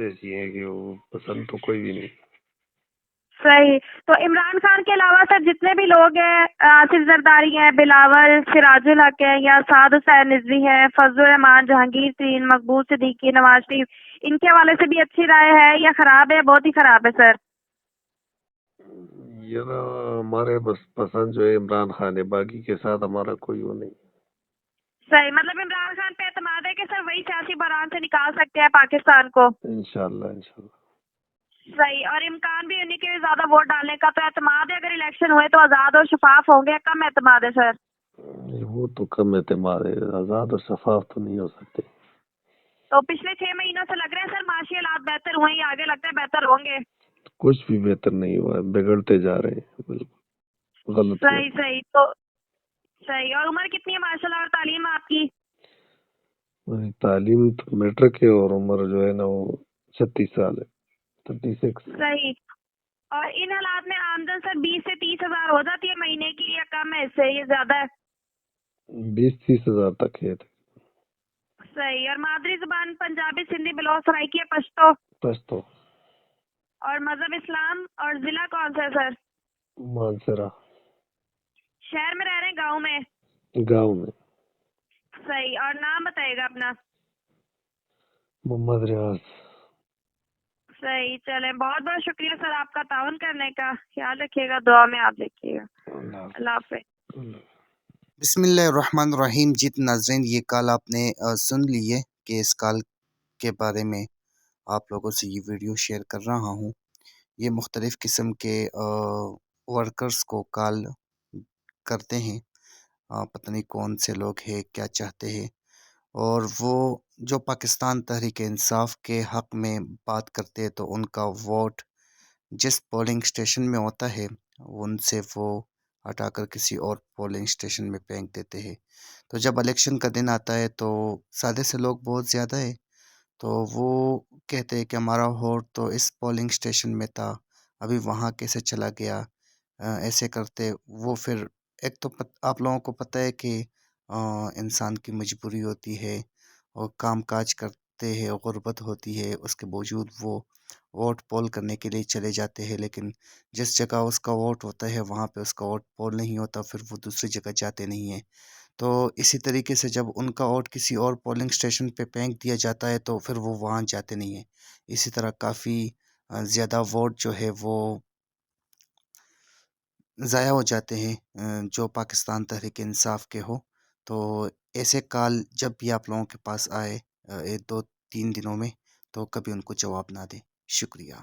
ایسی ہیں کہ وہ پسند تو کوئی بھی نہیں۔ صحیح۔ تو عمران خان کے علاوہ سر جتنے بھی لوگ ہیں، آصف زرداری ہیں، بلاول، سراج الحق ہیں، یا سعد حسین رضوی ہیں، فضل الرحمان، جہانگیر ترین، مقبول صدیقی، نواز شریف، ان کے حوالے سے بھی اچھی رائے ہے یا خراب ہے؟ بہت ہی خراب ہے سر۔ یہ نا ہمارے بس پسند جو ہے عمران خان ہے، باقی کے ساتھ ہمارا کوئی وہ نہیں۔ صحیح، مطلب عمران خان پہ اعتماد ہے کہ سر وہی سیاسی بحران سے نکال سکتے ہیں پاکستان کو؟ انشاءاللہ انشاءاللہ۔ صحیح، اور امکان بھی انہیں کے زیادہ ووٹ ڈالنے کا، تو اعتماد ہے اگر الیکشن ہوئے تو آزاد اور شفاف ہوں گے؟ کم اعتماد ہے سر؟ وہ تو کم اعتماد ہے، آزاد اور شفاف تو نہیں ہو سکتے۔ تو پچھلے 6 مہینوں سے لگ رہے ہیں سر معاشی حالات بہتر ہوئے یا آگے لگتا ہے بہتر ہوں گے؟ کچھ بھی بہتر نہیں ہوا ہے، بگڑتے جا رہے ہیں، بالکل غلط صحیح صحیح، تو صحیح۔ اور عمر کتنی ہے ماشاء اللہ، اور تعلیم آپ کی؟ تعلیم تو میٹرک ہے، اور عمر جو ہے نا وہ 36 سال ہے، 36۔ صحیح۔ اور ان حالات میں آمدن سر 20 سے 30 ہزار ہو جاتی ہے مہینے کی، یا کم ہے اس سے، یہ زیادہ ہے؟ 20-30 ہزار تک ہے۔ صحیح۔ اور مادری زبان پنجابی، سندھی، بلوچ، سرائکی یا پشتو؟ پشتو۔ اور مذہب اسلام، اور ضلع کون سا ہے سر؟ مانسرا۔ شہر میں رہ رہے ہیں گاؤں میں؟ گاؤں میں۔ صحیح، اور نام بتائیے گا اپنا؟ محمد ریاض۔ صحیح، چلیں بہت بہت شکریہ سر آپ کا تعاون کرنے کا، خیال رکھیے گا، دعا میں آپ دیکھیے گا۔ اللہ حافظ۔ بسم اللہ الرحمن الرحیم۔ جیت ناظرین، یہ کال آپ نے سن لی ہے کہ اس کال کے بارے میں آپ لوگوں سے یہ ویڈیو شیئر کر رہا ہوں۔ یہ مختلف قسم کے ورکرز کو کال کرتے ہیں، پتہ نہیں کون سے لوگ ہیں، کیا چاہتے ہیں، اور وہ جو پاکستان تحریک انصاف کے حق میں بات کرتے ہیں تو ان کا ووٹ جس پولنگ اسٹیشن میں ہوتا ہے ان سے وہ ہٹا کر کسی اور پولنگ اسٹیشن میں پھینک دیتے ہیں۔ تو جب الیکشن کا دن آتا ہے تو سادے سے لوگ بہت زیادہ ہے، تو وہ کہتے ہیں کہ ہمارا ووٹ تو اس پولنگ اسٹیشن میں تھا، ابھی وہاں کیسے چلا گیا، ایسے کرتے وہ پھر ایک تو آپ لوگوں کو پتہ ہے کہ انسان کی مجبوری ہوتی ہے اور کام کاج کرتے ہیں، غربت ہوتی ہے، اس کے باوجود وہ ووٹ پول کرنے کے لیے چلے جاتے ہیں، لیکن جس جگہ اس کا ووٹ ہوتا ہے وہاں پہ اس کا ووٹ پول نہیں ہوتا، پھر وہ دوسری جگہ جاتے نہیں ہیں۔ تو اسی طریقے سے جب ان کا ووٹ کسی اور پولنگ اسٹیشن پہ پھینک دیا جاتا ہے تو پھر وہ وہاں جاتے نہیں ہیں۔ اسی طرح کافی زیادہ ووٹ جو ہے وہ ضائع ہو جاتے ہیں جو پاکستان تحریک انصاف کے ہو۔ تو ایسے کال جب بھی آپ لوگوں کے پاس آئے 2-3 دنوں میں، تو کبھی ان کو جواب نہ دیں۔ شکریہ۔